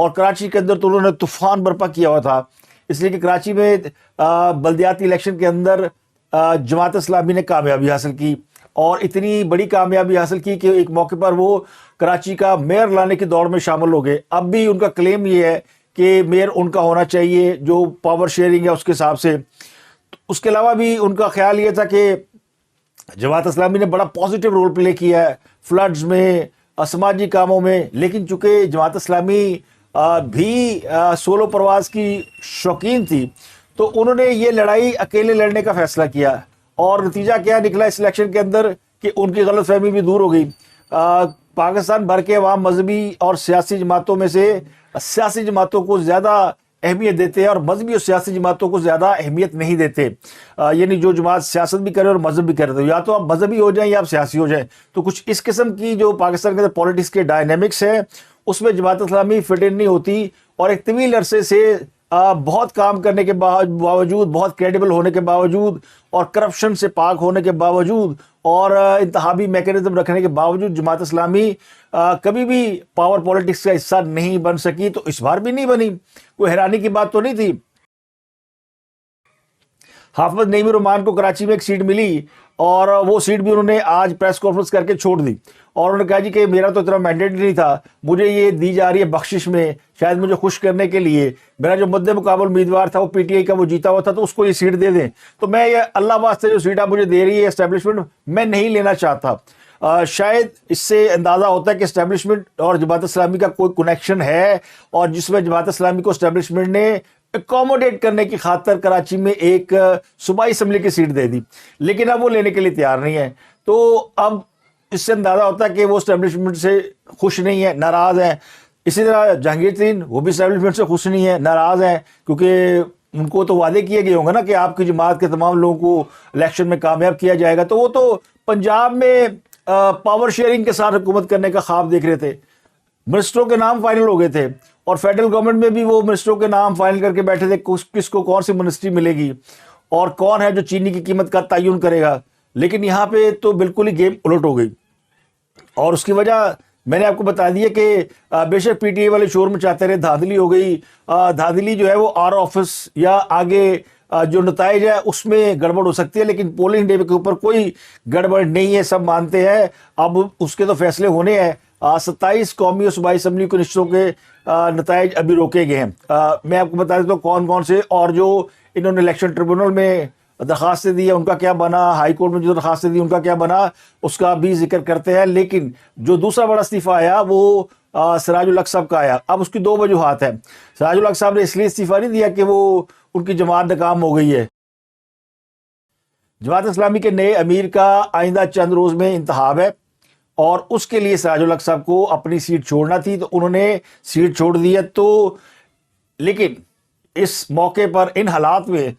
اور کراچی کے اندر تو انہوں نے طوفان برپا کیا ہوا تھا، اس لیے کہ کراچی میں بلدیاتی الیکشن کے اندر جماعت اسلامی نے کامیابی حاصل کی، اور اتنی بڑی کامیابی حاصل کی کہ ایک موقع پر وہ کراچی کا میئر لانے کی دوڑ میں شامل ہو گئے۔ اب بھی ان کا کلیم یہ ہے کہ میئر ان کا ہونا چاہیے جو پاور شیئرنگ ہے اس کے حساب سے۔ اس کے علاوہ بھی ان کا خیال یہ تھا کہ جماعت اسلامی نے بڑا پازیٹیو رول پلے کیا ہے فلڈز میں، سماجی کاموں میں، لیکن چونکہ جماعت اسلامی بھی سولو پرواز کی شوقین تھی تو انہوں نے یہ لڑائی اکیلے لڑنے کا فیصلہ کیا، اور نتیجہ کیا نکلا اس الیکشن کے اندر کہ ان کی غلط فہمی بھی دور ہو گئی۔ پاکستان بھر کے عوام مذہبی اور سیاسی جماعتوں میں سے سیاسی جماعتوں کو زیادہ اہمیت دیتے ہیں اور مذہبی اور سیاسی جماعتوں کو زیادہ اہمیت نہیں دیتے، یعنی جو جماعت سیاست بھی کرے اور مذہب بھی کرے، تو یا تو آپ مذہبی ہو جائیں یا آپ سیاسی ہو جائیں۔ تو کچھ اس قسم کی جو پاکستان کے اندر پالیٹکس کے ڈائنامکس ہے اس میں جماعت اسلامی فٹ ان نہیں ہوتی، اور ایک طویل عرصے سے بہت کام کرنے کے باوجود، بہت کریڈیبل ہونے کے باوجود، اور کرپشن سے پاک ہونے کے باوجود، اور انتخابی میکینزم رکھنے کے باوجود جماعت اسلامی کبھی بھی پاور پالیٹکس کا حصہ نہیں بن سکی، تو اس بار بھی نہیں بنی۔ کوئی حیرانی کی بات تو نہیں تھی۔ حافظ نعیم الرحمان کو کراچی میں ایک سیٹ ملی، اور وہ سیٹ بھی انہوں نے آج پریس کانفرنس کر کے چھوڑ دی، اور انہوں نے کہا جی کہ میرا تو اتنا مینڈیٹ نہیں تھا، مجھے یہ دی جا رہی ہے بخشش میں، شاید مجھے خوش کرنے کے لیے، میرا جو مد مقابل امیدوار تھا وہ پی ٹی آئی کا وہ جیتا ہوا تھا، تو اس کو یہ سیٹ دے دیں، تو میں یہ اللہ واسطے جو سیٹ آپ مجھے دے رہی ہے اسٹیبلشمنٹ، میں نہیں لینا چاہتا۔ شاید اس سے اندازہ ہوتا ہے کہ اسٹیبلشمنٹ اور جماعت اسلامی کا کوئی کنیکشن ہے، اور جس میں جماعت اسلامی کو اسٹیبلشمنٹ نے اکوموڈیٹ کرنے کی خاطر کراچی میں ایک صوبائی اسمبلی کی سیٹ دے دی، لیکن اب وہ لینے کے لیے تیار نہیں ہے۔ تو اب اس سے اندازہ ہوتا ہے کہ وہ اسٹیبلشمنٹ سے خوش نہیں ہے، ناراض ہیں۔ اسی طرح جہانگیر ترین، وہ بھی اسٹیبلشمنٹ سے خوش نہیں ہے، ناراض ہیں، کیونکہ ان کو تو وعدے کیے گئے ہوں گے نا کہ آپ کی جماعت کے تمام لوگوں کو الیکشن میں کامیاب کیا جائے گا، تو وہ تو پنجاب میں پاور شیئرنگ کے ساتھ حکومت کرنے کا خواب دیکھ رہے تھے، منسٹروں کے نام فائنل ہو گئے تھے، اور فیڈرل گورنمنٹ میں بھی وہ منسٹروں کے نام فائنل کر کے بیٹھے تھے کس کو کون سی منسٹری ملے گی اور کون ہے جو چینی کی قیمت کا تعین کرے گا۔ لیکن یہاں پہ تو بالکل ہی گیم الٹ ہو گئی، اور اس کی وجہ میں نے آپ کو بتا دی ہے کہ بے شک پی ٹی آئی والے شور میں چاہتے رہے، دھاندلی ہو گئی۔ دھاندلی جو ہے وہ آر آفس یا آگے جو نتائج ہے اس میں گڑبڑ ہو سکتی ہے، لیکن پولنگ ڈے کے اوپر کوئی گڑبڑ نہیں ہے، سب مانتے ہیں۔ اب اس کے تو فیصلے ہونے ہیں۔ 27 قومی اور صوبائی اسمبلی کو نشستوں کے نتائج ابھی روکے گئے ہیں۔ میں آپ کو بتا دیتا ہوں کون کون سے، اور جو انہوں نے الیکشن ٹریبونل میں درخواستیں دی ہیں ان کا کیا بنا، ہائی کورٹ میں جو درخواستیں دی ان کا کیا بنا، اس کا بھی ذکر کرتے ہیں۔ لیکن جو دوسرا بڑا استعفیٰ آیا وہ سراج الحق صاحب کا آیا۔ اب اس کی دو وجوہات ہیں۔ سراج الحق صاحب نے اس لیے استعفیٰ نہیں دیا کہ وہ ان کی جماعت ناکام ہو گئی ہے۔ جماعت اسلامی کے نئے امیر کا آئندہ چند روز میں انتخاب ہے، اور اس کے لیے سراج الحق صاحب کو اپنی سیٹ چھوڑنا تھی، تو انہوں نے سیٹ چھوڑ دی ہے۔ تو لیکن اس موقع پر ان حالات میں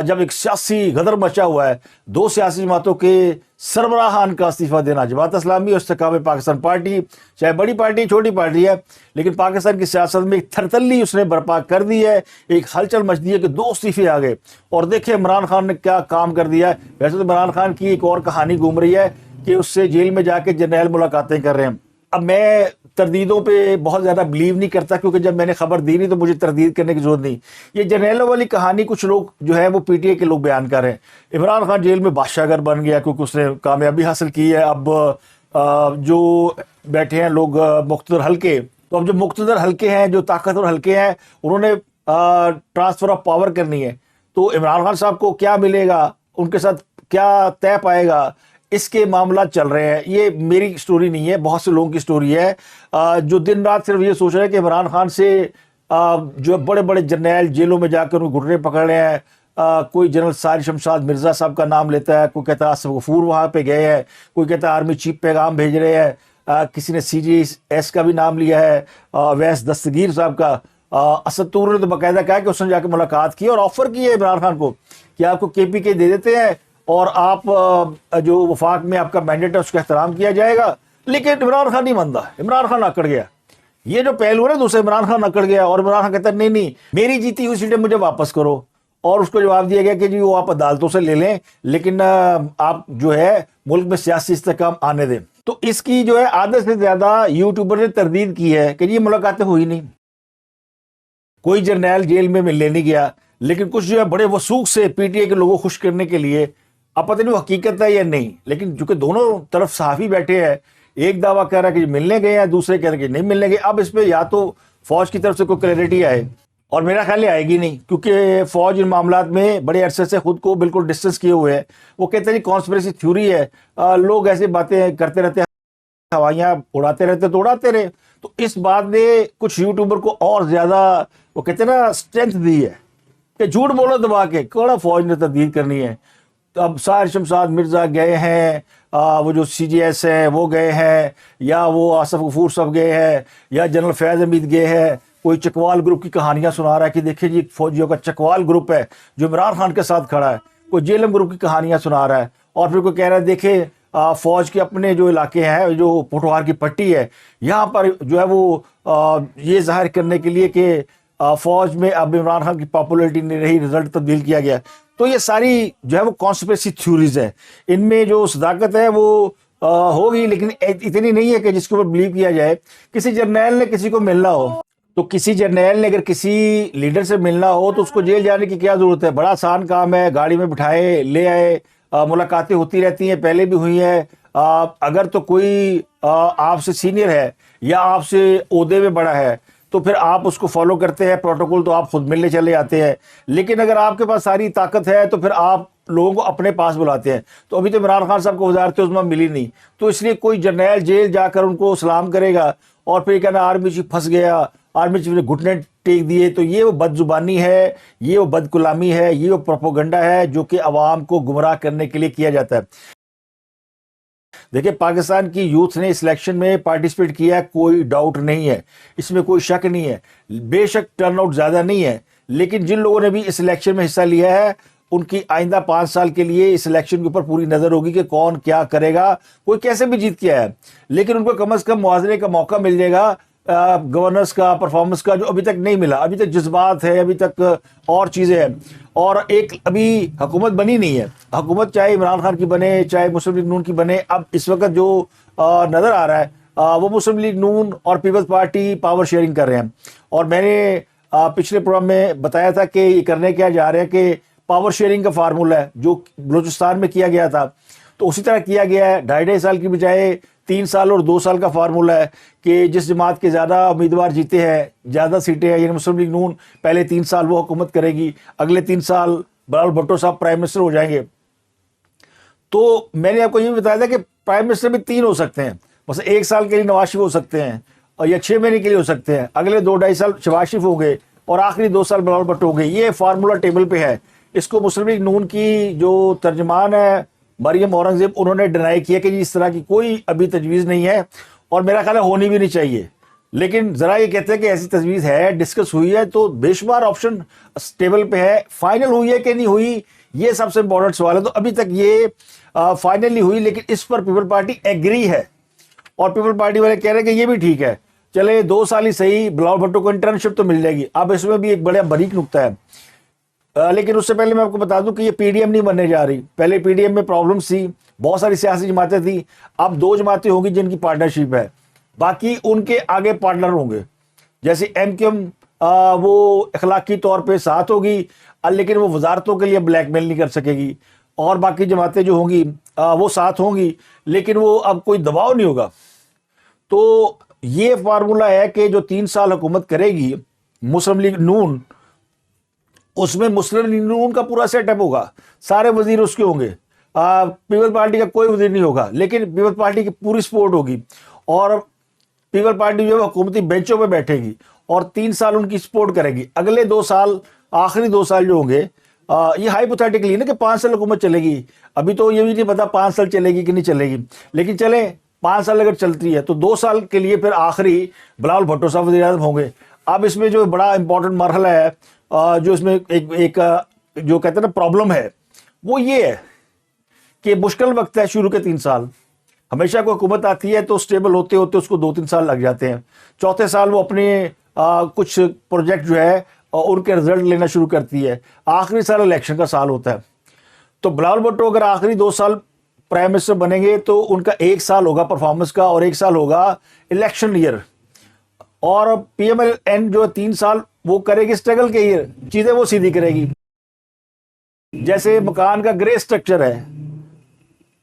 جب ایک سیاسی غدر مچا ہوا ہے، دو سیاسی جماعتوں کے سربراہان کا استعفیٰ دینا، جماعت اسلامی اور استحکام پاکستان پارٹی، چاہے بڑی پارٹی چھوٹی پارٹی ہے، لیکن پاکستان کی سیاست میں ایک تھرتلی اس نے برپا کر دی ہے، ایک ہلچل مچ دی ہے کہ دو استعفے آ گئے۔ اور دیکھیں عمران خان نے کیا کام کر دیا ہے۔ ویسے تو عمران خان کی ایک اور کہانی گھوم رہی ہے کہ اس سے جیل میں جا کے جرنیل ملاقاتیں کر رہے ہیں۔ اب میں تردیدوں پہ بہت زیادہ بلیو نہیں کرتا، کیونکہ جب میں نے خبر دی نہیں تو مجھے تردید کرنے کی ضرورت نہیں۔ یہ جرنیلوں والی کہانی کچھ لوگ جو ہے وہ پی ٹی آئی کے لوگ بیان کر رہے ہیں۔ عمران خان جیل میں بادشاہ گر بن گیا کیونکہ اس نے کامیابی حاصل کی ہے۔ اب جو بیٹھے ہیں لوگ مقتدر حلقے، تو اب جو مقتدر حلقے ہیں، جو طاقتور حلقے ہیں، انہوں نے ٹرانسفر آف پاور کرنی ہے، تو عمران خان صاحب کو کیا ملے گا، ان کے ساتھ کیا طے پائے گا، اس کے معاملات چل رہے ہیں۔ یہ میری سٹوری نہیں ہے، بہت سے لوگوں کی سٹوری ہے جو دن رات صرف یہ سوچ رہے ہیں کہ عمران خان سے جو بڑے بڑے جرنیل جیلوں میں جا کر ان گھٹنے پکڑ رہے ہیں۔ کوئی جنرل ساری شمشاد مرزا صاحب کا نام لیتا ہے، کوئی کہتا ہے آصف غفور وہاں پہ گئے ہیں، کوئی کہتا ہے آرمی چیف پیغام بھیج رہے ہیں، کسی نے سی جی ایس کا بھی نام لیا ہے، ویس دستگیر صاحب کا۔ اسد طور نے تو باقاعدہ کہا کہ اس نے جا کے ملاقات کی اور آفر کی ہے عمران خان کو کہ آپ کو کے پی کے دے دیتے ہیں اور آپ جو وفاق میں آپ کا مینڈیٹ ہے اس کا احترام کیا جائے گا۔ لیکن عمران خان نہیں مانتا، عمران خان اکڑ گیا۔ یہ جو پہلو ہے دوسرے، عمران خان اکڑ گیا، اور عمران خان کہتا ہے نہیں میری جیتی ہوئی سیٹیں مجھے واپس کرو، اور اس کو جواب دیا گیا کہ جی وہ آپ عدالتوں سے لے لیں، لیکن آپ جو ہے ملک میں سیاسی استحکام آنے دیں۔ تو اس کی جو ہے آدھے سے زیادہ یوٹیوبر نے تردید کی ہے کہ یہ ملاقاتیں ہوئی نہیں۔ کوئی جرنیل جیل میں ملنے نہیں گیا، لیکن کچھ جو ہے بڑے وثوق سے پی ٹی آئی کے لوگوں کو خوش کرنے کے لیے، اب پتہ نہیں وہ حقیقت ہے یا نہیں، لیکن چونکہ دونوں طرف صحافی بیٹھے ہیں، ایک دعویٰ کہہ رہا ہے کہ ملنے گئے ہیں، دوسرے کہہ رہے ہیں کہ نہیں ملنے گئے. اب اس پہ یا تو فوج کی طرف سے کوئی کلیئرٹی آئے، اور میرا خیال ہے آئے گی نہیں، کیونکہ فوج ان معاملات میں بڑے عرصے سے خود کو بالکل ڈسٹنس کیے ہوئے ہیں. وہ کہتے ہیں کانسپریسی تھیوری ہے، لوگ ایسی باتیں کرتے رہتے ہیں، ہوائیاں اڑاتے رہتے تو اڑاتے رہے. تو اس بات نے کچھ یوٹیوبر کو اور زیادہ وہ کہتے ہیں نا اسٹرینتھ دی ہے کہ جھوٹ بولو دبا کے، کوڑا فوج نے تبدیل کرنی ہے. تو اب سار شمشاد مرزا گئے ہیں، وہ جو سی جی ایس ہیں وہ گئے ہیں، یا وہ آصف غفور صاحب گئے ہیں، یا جنرل فیض حمید گئے ہیں. کوئی چکوال گروپ کی کہانیاں سنا رہا ہے کہ دیکھیں جی فوجیوں کا چکوال گروپ ہے جو عمران خان کے ساتھ کھڑا ہے. کوئی جیلم گروپ کی کہانیاں سنا رہا ہے، اور پھر کوئی کہہ رہا ہے دیکھیں فوج کے اپنے جو علاقے ہیں، جو پٹوار کی پٹی ہے، یہاں پر جو ہے وہ یہ ظاہر کرنے کے لیے کہ فوج میں اب عمران خان کی پاپولرٹی نہیں رہی، رزلٹ تبدیل کیا گیا. تو یہ ساری جو ہے وہ کانسپریسی تھیوریز ہیں، ان میں جو صداقت ہے وہ ہوگی، لیکن اتنی نہیں ہے کہ جس کے اوپر بلیو کیا جائے. کسی جرنیل نے کسی کو ملنا ہو، تو کسی جرنیل نے اگر کسی لیڈر سے ملنا ہو تو اس کو جیل جانے کی کیا ضرورت ہے؟ بڑا آسان کام ہے، گاڑی میں بٹھائے لے آئے، ملاقاتیں ہوتی رہتی ہیں، پہلے بھی ہوئی ہیں. اگر تو کوئی آپ سے سینئر ہے یا آپ سے عہدے میں بڑا ہے تو پھر آپ اس کو فالو کرتے ہیں، پروٹوکول تو آپ خود ملنے چلے آتے ہیں. لیکن اگر آپ کے پاس ساری طاقت ہے تو پھر آپ لوگوں کو اپنے پاس بلاتے ہیں. تو ابھی تو عمران خان صاحب کو وزارت عظمیٰ ملی نہیں، تو اس لیے کوئی جرنیل جیل جا کر ان کو سلام کرے گا اور پھر کہنا آرمی چیف پھنس گیا، آرمی چیف نے گھٹنے ٹیک دیے. تو یہ وہ بد زبانی ہے، یہ وہ بد کلامی ہے، یہ وہ پروپوگنڈا ہے جو کہ عوام کو گمراہ کرنے کے لیے کیا جاتا ہے. دیکھیں پاکستان کی یوتھ نے اس الیکشن میں پارٹیسپیٹ کیا ہے، کوئی ڈاؤٹ نہیں ہے، اس میں کوئی شک نہیں ہے. بے شک ٹرن آؤٹ زیادہ نہیں ہے، لیکن جن لوگوں نے بھی اس الیکشن میں حصہ لیا ہے ان کی آئندہ 5 سال کے لیے اس الیکشن کے اوپر پوری نظر ہوگی کہ کون کیا کرے گا. کوئی کیسے بھی جیت کے آیا، لیکن ان کو کم از کم موازنے کا موقع مل جائے گا گورننس کا، پرفارمنس کا، جو ابھی تک نہیں ملا. ابھی تک جذبات ہے، ابھی تک اور چیزیں ہیں، اور ایک ابھی حکومت بنی نہیں ہے. حکومت چاہے عمران خان کی بنے، چاہے مسلم لیگ نون کی بنے، اب اس وقت جو نظر آ رہا ہے وہ مسلم لیگ نون اور پیپلز پارٹی پاور شیئرنگ کر رہے ہیں. اور میں نے پچھلے پروگرام میں بتایا تھا کہ یہ کرنے کیا جا رہے ہیں کہ پاور شیئرنگ کا فارمولہ ہے جو بلوچستان میں کیا گیا تھا تو اسی طرح کیا گیا ہے. 2.5 سال کی بجائے 3 سال اور 2 سال کا فارمولہ ہے کہ جس جماعت کے زیادہ امیدوار جیتے ہیں، زیادہ سیٹیں ہیں، یعنی مسلم لیگ نون پہلے 3 سال وہ حکومت کرے گی، اگلے 3 سال بلاول بھٹو صاحب پرائم منسٹر ہو جائیں گے. تو میں نے آپ کو یہ بھی بتایا تھا کہ پرائم منسٹر بھی 3 ہو سکتے ہیں، بس 1 سال کے لیے نواز شریف ہو سکتے ہیں اور یا 6 مہینے کے لیے ہو سکتے ہیں، اگلے 2.5 سال شہباز شریف ہو گئے اور آخری 2 سال بلاول بھٹو ہو گئے. یہ فارمولہ ٹیبل پہ ہے. اس کو مسلم لیگ نون کی جو ترجمان ہے مریم اورنگزیب، انہوں نے ڈینائی کیا کہ اس طرح کی کوئی ابھی تجویز نہیں ہے، اور میرا خیال ہے ہونی بھی نہیں چاہیے. لیکن ذرا یہ کہتے ہیں کہ ایسی تجویز ہے، ڈسکس ہوئی ہے، تو بے شمار آپشن ٹیبل پہ ہے. فائنل ہوئی ہے کہ نہیں ہوئی، یہ سب سے امپورٹنٹ سوال ہے. تو ابھی تک یہ فائنل نہیں ہوئی، لیکن اس پر پیپل پارٹی ایگری ہے، اور پیپل پارٹی والے کہہ رہے ہیں کہ یہ بھی ٹھیک ہے، چلے 2 سال ہی صحیح، بلاول بھٹو کو انٹرنشپ تو مل جائے گی. اب اس میں بھی ایک بڑا باریک نکتہ ہے. لیکن اس سے پہلے میں آپ کو بتا دوں کہ یہ پی ڈی ایم نہیں بننے جا رہی. پہلے پی ڈی ایم میں پرابلمس تھی، بہت ساری سیاسی جماعتیں تھیں، اب 2 جماعتیں ہوں گی جن کی پارٹنرشپ ہے، باقی ان کے آگے پارٹنر ہوں گے. جیسے ایم کیو ایم وہ اخلاقی طور پہ ساتھ ہوگی، لیکن وہ وزارتوں کے لیے بلیک میل نہیں کر سکے گی، اور باقی جماعتیں جو ہوں گی وہ ساتھ ہوں گی، لیکن وہ اب کوئی دباؤ نہیں ہوگا. تو یہ فارمولہ ہے کہ جو 3 سال حکومت کرے گی مسلم لیگ نون، اس میں مسلم لیگ نون کا پورا سیٹ اپ ہوگا، سارے وزیر اس کے ہوں گے. پیپل پارٹی کا کوئی وزیر نہیں ہوگا، لیکن پیپل پارٹی کی پوری سپورٹ ہوگی، اور پیپل پارٹی جو ہے حکومتی بینچوں پہ بیٹھے گی اور 3 سال ان کی سپورٹ کرے گی. اگلے 2 سال، آخری 2 سال جو ہوں گے، یہ ہائپوتھیٹیکلی نا کہ 5 سال حکومت چلے گی، ابھی تو یہ بھی نہیں پتا 5 سال چلے گی کہ نہیں چلے گی، لیکن چلیں 5 سال اگر چلتی ہے تو 2 سال کے لیے پھر آخری بلاول بھٹو صاحب وزیر اعظم ہوں گے. اب اس میں جو بڑا امپورٹنٹ مرحلہ ہے، جو اس میں ایک جو کہتے ہیں نا پرابلم ہے، وہ یہ ہے کہ مشکل وقت ہے شروع کے 3 سال. ہمیشہ کوئی حکومت آتی ہے تو سٹیبل ہوتے ہوتے اس کو 2-3 سال لگ جاتے ہیں. چوتھے سال وہ اپنے کچھ پروجیکٹ جو ہے ان کے رزلٹ لینا شروع کرتی ہے. آخری سال الیکشن کا سال ہوتا ہے. تو بلاول بھٹو اگر آخری 2 سال پرائم منسٹر بنیں گے تو ان کا 1 سال ہوگا پرفارمنس کا اور 1 سال ہوگا الیکشن ایئر. اور پی ایم ایل این جو 3 سال وہ کرے گی اسٹرگل کے ہی چیزیں وہ سیدھی کرے گی. جیسے مکان کا گرے اسٹرکچر ہے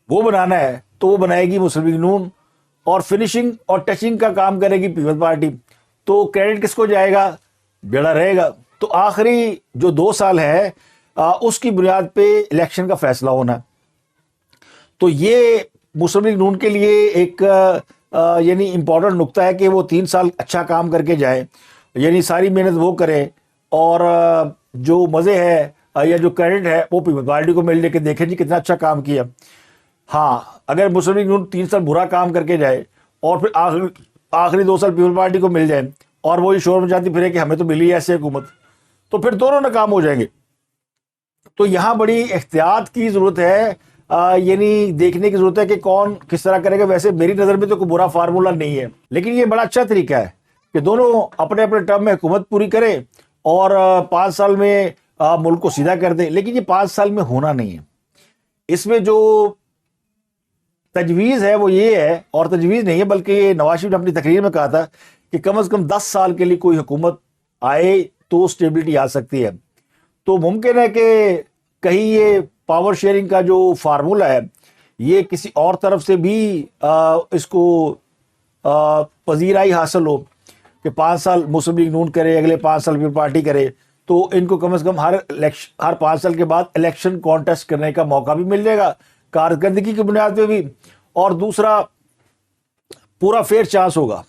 وہ بنانا ہے تو وہ بنائے گی مسلم لیگ نون, اور فنیشنگ اور ٹچنگ کا کام کرے گی پیپلز پارٹی. تو کریڈٹ کس کو جائے گا؟ بیڑا رہے گا. تو آخری جو 2 سال ہے اس کی بنیاد پہ الیکشن کا فیصلہ ہونا. تو یہ مسلم لیگ نون کے لیے ایک یعنی امپورٹنٹ نقطہ ہے کہ وہ 3 سال اچھا کام کر کے جائیں, یعنی ساری محنت وہ کریں, اور جو مزے ہے یا جو کریڈٹ ہے وہ پیپلز پارٹی کو مل جائے کہ دیکھیں جی کتنا اچھا کام کیا. ہاں اگر مسلم لیگ نون 3 سال برا کام کر کے جائے اور پھر آخری 2 سال پیپلز پارٹی کو مل جائے اور وہی شور مچاتی پھرے کہ ہمیں تو ملی ہے ایسی حکومت, تو پھر دونوں ناکام ہو جائیں گے. تو یہاں بڑی احتیاط کی ضرورت ہے, یعنی دیکھنے کی ضرورت ہے کہ کون کس طرح کرے گا. ویسے میری نظر میں تو کوئی برا فارمولہ نہیں ہے, لیکن یہ بڑا اچھا طریقہ ہے کہ دونوں اپنے اپنے ٹرم میں حکومت پوری کریں اور 5 سال میں ملک کو سیدھا کر دیں. لیکن یہ 5 سال میں ہونا نہیں ہے. اس میں جو تجویز ہے وہ یہ ہے, اور تجویز نہیں ہے بلکہ یہ نواز شریف نے اپنی تقریر میں کہا تھا کہ کم از کم 10 سال کے لیے کوئی حکومت آئے تو اسٹیبلٹی آ سکتی ہے. تو ممکن ہے کہ کہیں یہ پاور شیئرنگ کا جو فارمولہ ہے یہ کسی اور طرف سے بھی اس کو پذیرائی حاصل ہو کہ 5 سال مسلم لیگ نون کرے, اگلے 5 سال پیپلز پارٹی کرے, تو ان کو کم از کم ہر 5 سال کے بعد الیکشن کانٹیسٹ کرنے کا موقع بھی مل جائے گا کارکردگی کی بنیاد پہ بھی, اور دوسرا پورا فیئر چانس ہوگا.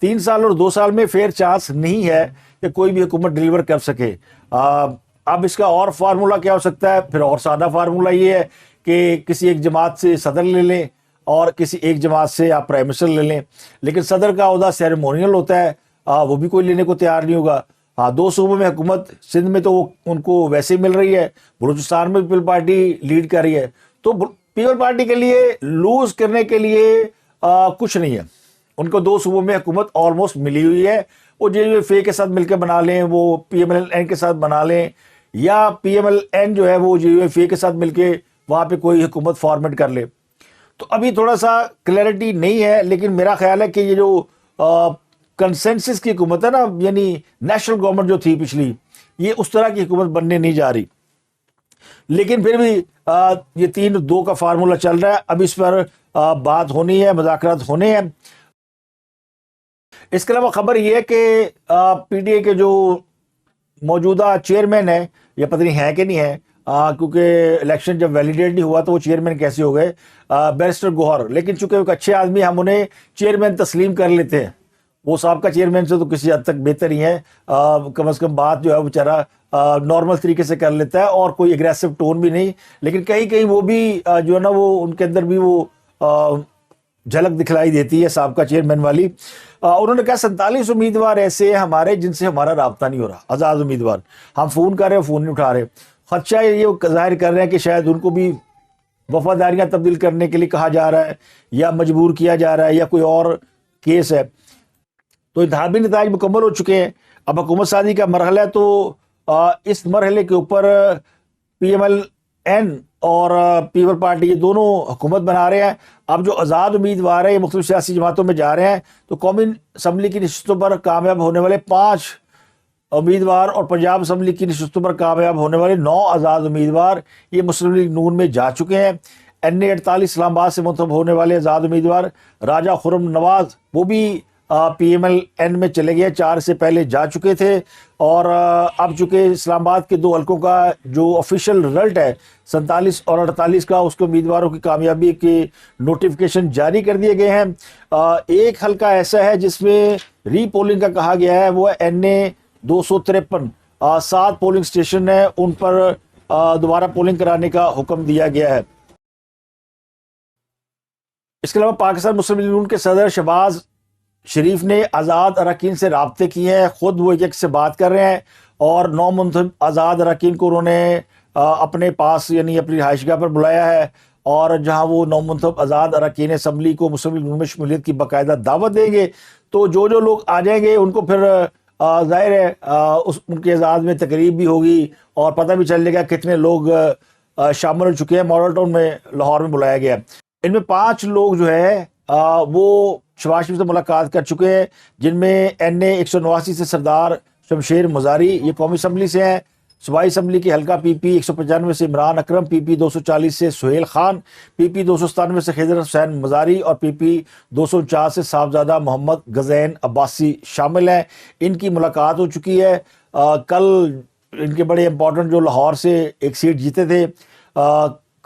3 سال اور 2 سال میں فیئر چانس نہیں ہے کہ کوئی بھی حکومت ڈیلیور کر سکے. اب اس کا اور فارمولہ کیا ہو سکتا ہے؟ پھر اور سادہ فارمولہ یہ ہے کہ کسی ایک جماعت سے صدر لے لیں اور کسی ایک جماعت سے آپ پرائم منسٹر لے لیں, لیکن صدر کا عہدہ سیریمونیل ہوتا ہے, وہ بھی کوئی لینے کو تیار نہیں ہوگا. ہاں 2 صوبوں میں حکومت, سندھ میں تو وہ ان کو ویسے ہی مل رہی ہے, بلوچستان میں پیپل پارٹی لیڈ کر رہی ہے, تو پیپل پارٹی کے لیے لوز کرنے کے لیے کچھ نہیں ہے. ان کو 2 صوبوں میں حکومت آلموسٹ ملی ہوئی ہے. وہ جے یو ایف اے کے ساتھ مل کے بنا لیں, وہ پی ایم ایل این کے ساتھ بنا لیں, یا پی ایم ایل این جو ہے وہ جے یو ایف اے کے ساتھ مل کے وہاں پہ کوئی حکومت فارمیٹ کر لے. تو ابھی تھوڑا سا کلیئرٹی نہیں ہے, لیکن میرا خیال ہے کہ یہ جو کنسنسس کی حکومت ہے نا, یعنی نیشنل گورنمنٹ جو تھی پچھلی, یہ اس طرح کی حکومت بننے نہیں جا رہی. لیکن پھر بھی یہ 3-2 کا فارمولہ چل رہا ہے. اب اس پر بات ہونی ہے, مذاکرات ہونے ہیں. اس کے علاوہ خبر یہ ہے کہ پی ٹی اے کے جو موجودہ چیئرمین ہے, یا پتہ نہیں ہے کہ نہیں ہے, کیونکہ الیکشن جب ویلیڈیٹ نہیں ہوا تو وہ چیئرمین کیسے ہو گئے, بیرسٹر گوہر. لیکن چونکہ ایک اچھے آدمی, ہم انہیں چیئرمین تسلیم کر لیتے ہیں. وہ سابقہ چیئرمین سے تو کسی حد تک بہتر ہی ہے, کم از کم بات جو ہے بیچارہ نارمل طریقے سے کر لیتا ہے اور کوئی اگریسو ٹون بھی نہیں. لیکن کہیں کہیں وہ بھی جو ہے نا, وہ ان کے اندر بھی وہ جھلک دکھلائی دیتی ہے سابقہ چیئرمین والی. انہوں نے کہا 47 امیدوار ایسے ہیں ہمارے جن سے ہمارا رابطہ نہیں ہو رہا, آزاد امیدوار. ہم فون کر رہے ہیں, فون نہیں اٹھا رہے. خدشہ یہ ظاہر کر رہے ہیں کہ شاید ان کو بھی وفاداریاں تبدیل کرنے کے لیے کہا جا رہا ہے, یا مجبور کیا جا رہا ہے, یا کوئی اور کیس ہے. تو انتخابی نتائج مکمل ہو چکے ہیں, اب حکومت سازی کا مرحلہ ہے. تو اس مرحلے کے اوپر پی ایم ایل این اور پیپل پارٹی یہ دونوں حکومت بنا رہے ہیں. اب جو آزاد امیدوار ہیں یہ مختلف سیاسی جماعتوں میں جا رہے ہیں. تو قومی اسمبلی کی نشستوں پر کامیاب ہونے والے 5 امیدوار اور پنجاب اسمبلی کی نشستوں پر کامیاب ہونے والے 9 آزاد امیدوار یہ مسلم لیگ نون میں جا چکے ہیں. این اے 48 اسلام آباد سے منتخب ہونے والے آزاد امیدوار راجہ خرم نواز وہ بھی پی ایم ایل این میں چلے گئے, 4 سے پہلے جا چکے تھے. اور اب چونکہ اسلام آباد کے 2 حلقوں کا جو آفیشیل رزلٹ ہے 47 اور 48 کا, اس کے امیدواروں کی کامیابی کے نوٹیفیکیشن جاری کر دیے گئے ہیں. ایک حلقہ ایسا ہے جس میں ری پولنگ کا کہا گیا ہے, وہ این اے 253. 7 پولنگ اسٹیشن ہیں, ان پر دوبارہ پولنگ کرانے کا حکم دیا گیا ہے. اس کے علاوہ پاکستان مسلم لیگ نون کے صدر شہباز شریف نے آزاد اراکین سے رابطے کیے ہیں. خود وہ ایک سے بات کر رہے ہیں, اور 9 منتخب آزاد اراکین کو انہوں نے اپنے پاس یعنی اپنی رہائش گاہ پر بلایا ہے, اور جہاں وہ 9 منتخب آزاد اراکین اسمبلی کو مسلم لیگ نون میں شمولیت کی باقاعدہ دعوت دیں گے. تو جو لوگ آ جائیں گے ان کو پھر ظاہر ہے ان کے اعزاز میں تقریب بھی ہوگی, اور پتہ بھی چل جائے گا کتنے لوگ شامل ہو چکے ہیں. ماڈل ٹاؤن میں لاہور میں بلایا گیا. ان میں 5 لوگ جو ہے وہ شہباز شریف سے ملاقات کر چکے ہیں، جن میں NA 189 سے سردار شمشیر مزاری یہ قومی اسمبلی سے ہیں، صوبائی اسمبلی کی حلقہ PP 195 سے عمران اکرم، PP 240 سے سہیل خان، PP 297 سے خضر حسین مزاری اور PP 249 سے صاحبزادہ محمد غزین عباسی شامل ہیں۔ ان کی ملاقات ہو چکی ہے۔ کل ان کے بڑے امپورٹنٹ جو لاہور سے ایک سیٹ جیتے تھے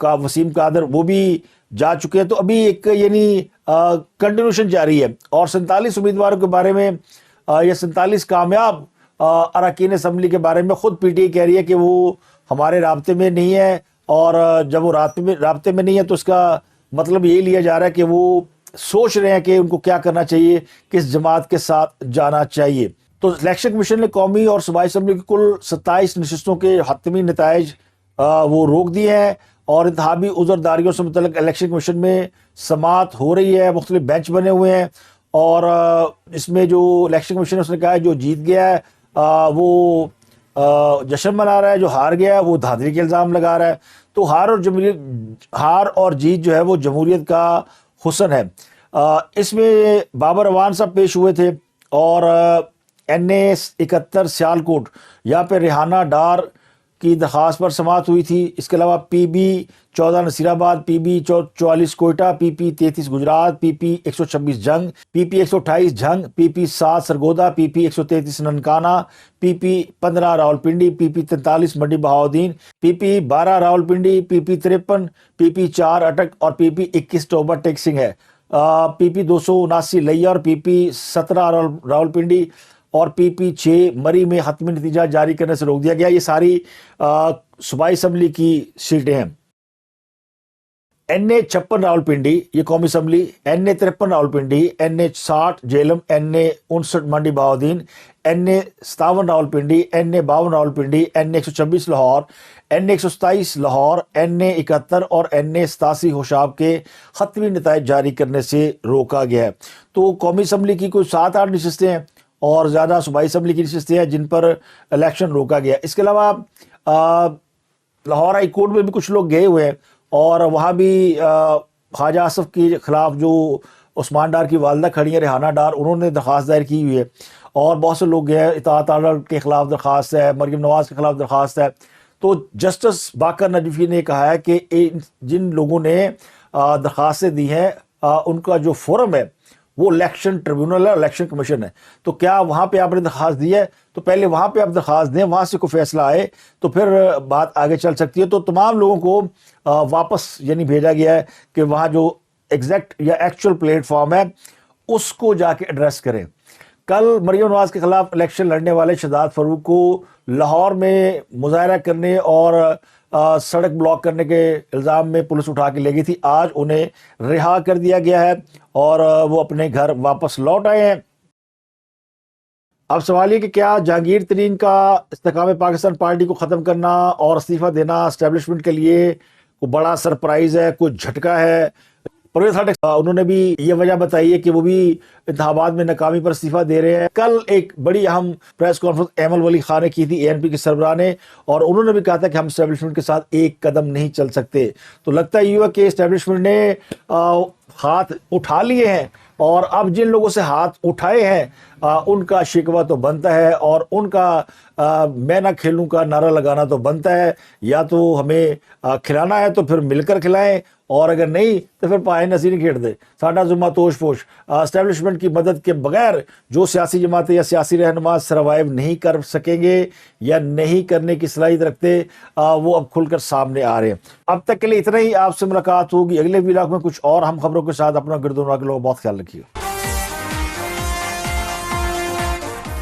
وسیم قادر، وہ بھی جا چکے ہیں۔ تو ابھی ایک یعنی کنٹینیوشن جاری ہے، اور 47 امیدواروں کے بارے میں یا 47 کامیاب اراکین اسمبلی کے بارے میں خود PTI کہہ رہی ہے کہ وہ ہمارے رابطے میں نہیں ہے، اور جب وہ رابطے میں نہیں ہے تو اس کا مطلب یہی لیا جا رہا ہے کہ وہ سوچ رہے ہیں کہ ان کو کیا کرنا چاہیے، کس جماعت کے ساتھ جانا چاہیے۔ تو الیکشن کمیشن نے قومی اور صوبائی اسمبلی کی کل 27 نشستوں کے حتمی نتائج وہ روک دیے ہیں، اور انتخابی عذرداریوں سے متعلق الیکشن کمیشن میں سماعت ہو رہی ہے، مختلف بینچ بنے ہوئے ہیں، اور اس میں جو الیکشن کمیشن اس نے کہا ہے جو جیت گیا ہے وہ جشن منا رہا ہے، جو ہار گیا ہے وہ دھاندلی کے الزام لگا رہا ہے۔ تو ہار اور جیت جو ہے وہ جمہوریت کا حسن ہے۔ اس میں بابر اعوان صاحب پیش ہوئے تھے، اور NA 71 سیالکوٹ یہاں پہ ریحانہ ڈار کی درخواست پر سماعت ہوئی تھی۔ اس کے علاوہ PB 14 نصیر آباد، PB 44 Quetta, PP 33 Gujarat, PP 126 جنگ، PP 128 جنگ، PP 7 Sargodha, PP 133 Nankana, PP 15 Rawalpindi, PP 43 منڈی Bahauddin, PP 12 Rawalpindi, PP 53، PP 4 اٹک اور PP 21 ٹوبہ ٹیک سنگھ ہے۔ PP 279 لیا اور PP 17 راولپنڈی اور PP 6 مری میں حتمی نتیجہ جاری کرنے سے روک دیا گیا۔ یہ ساری صوبائی اسمبلی کی سیٹیں ہیں۔ NA 56 راولپنڈی یہ قومی assembly, NA 53 Rawalpindi, NA 60 Jhelum, NA 59 منڈی Bahauddin, NA 57 Rawalpindi, NA 52 Rawalpindi, NA 126 Lahore, NA 127 Lahore, NA 71 اور NA 87 ہوشاب کے حتمی نتائج جاری کرنے سے روکا گیا ہے۔ تو قومی اسمبلی کی کوئی 7-8 نشستیں ہیں، اور زیادہ صوبائی اسمبلی کی نشستیں ہیں جن پر الیکشن روکا گیا۔ اس کے علاوہ لاہور ہائی کورٹ میں بھی کچھ لوگ گئے ہوئے ہیں، اور وہاں بھی خواجہ آصف کے خلاف جو عثمان ڈار کی والدہ کھڑی ہیں ریحانہ ڈار، انہوں نے درخواست دائر کی ہوئی ہے، اور بہت سے لوگ گئے ہیں۔ اطاعت آرڈر کے خلاف درخواست ہے، مریم نواز کے خلاف درخواست ہے۔ تو جسٹس باقر نجفی نے کہا ہے کہ جن لوگوں نے درخواستیں دی ہیں ان کا جو فورم ہے وہ الیکشن ٹریبیونل ہے، الیکشن کمیشن ہے۔ تو کیا وہاں پہ آپ نے درخواست دی ہے تو پہلے وہاں پہ آپ درخواست دیں، وہاں سے کوئی فیصلہ آئے تو پھر بات آگے چل سکتی ہے۔ تو تمام لوگوں کو واپس یعنی بھیجا گیا ہے کہ وہاں جو ایگزیکٹ یا ایکچوئل پلیٹ فارم ہے اس کو جا کے ایڈریس کریں۔ کل مریم نواز کے خلاف الیکشن لڑنے والے شہزاد فاروق کو لاہور میں مظاہرہ کرنے اور سڑک بلاک کرنے کے الزام میں پولیس اٹھا کے لے گئی تھی۔ آج انہیں رہا کر دیا گیا ہے اور وہ اپنے گھر واپس لوٹ آئے ہیں۔ اب سوال یہ کہ کیا جہانگیر ترین کا استحکام پاکستان پارٹی کو ختم کرنا اور استعفیٰ دینا اسٹیبلشمنٹ کے لیے کوئی بڑا سرپرائز ہے، کوئی جھٹکا ہے؟ پرویز خٹک انہوں نے بھی یہ وجہ بتائی ہے کہ وہ بھی انتخابات میں ناکامی پر استعفیٰ دے رہے ہیں۔ کل ایک بڑی اہم پریس کانفرنس ایمل ولی خان نے کی تھی ANP کے سربراہ نے، اور انہوں نے بھی کہا تھا کہ ہم اسٹیبلشمنٹ کے ساتھ ایک قدم نہیں چل سکتے۔ تو لگتا یہ ہوا کہ اسٹیبلشمنٹ نے ہاتھ اٹھا لیے ہیں، اور اب جن لوگوں سے ہاتھ اٹھائے ہیں ان کا شکوہ تو بنتا ہے، اور ان کا میں نہ کھیلوں کا نعرہ لگانا تو بنتا ہے۔ یا تو ہمیں کھلانا ہے تو پھر مل کر کھلائیں، اور اگر نہیں تو پھر پائے نسی نہیں کھیڑ دے ساڈا ذمہ توش پوش۔ اسٹیبلشمنٹ کی مدد کے بغیر جو سیاسی جماعتیں یا سیاسی رہنما سروائیو نہیں کر سکیں گے یا نہیں کرنے کی صلاحیت رکھتے، وہ اب کھل کر سامنے آ رہے ہیں۔ اب تک کے لیے اتنا ہی، آپ سے ملاقات ہوگی اگلے ولاگ میں کچھ اور اہم خبروں کے ساتھ۔ اپنا گردوں کے لوگ بہت خیال رکھیے۔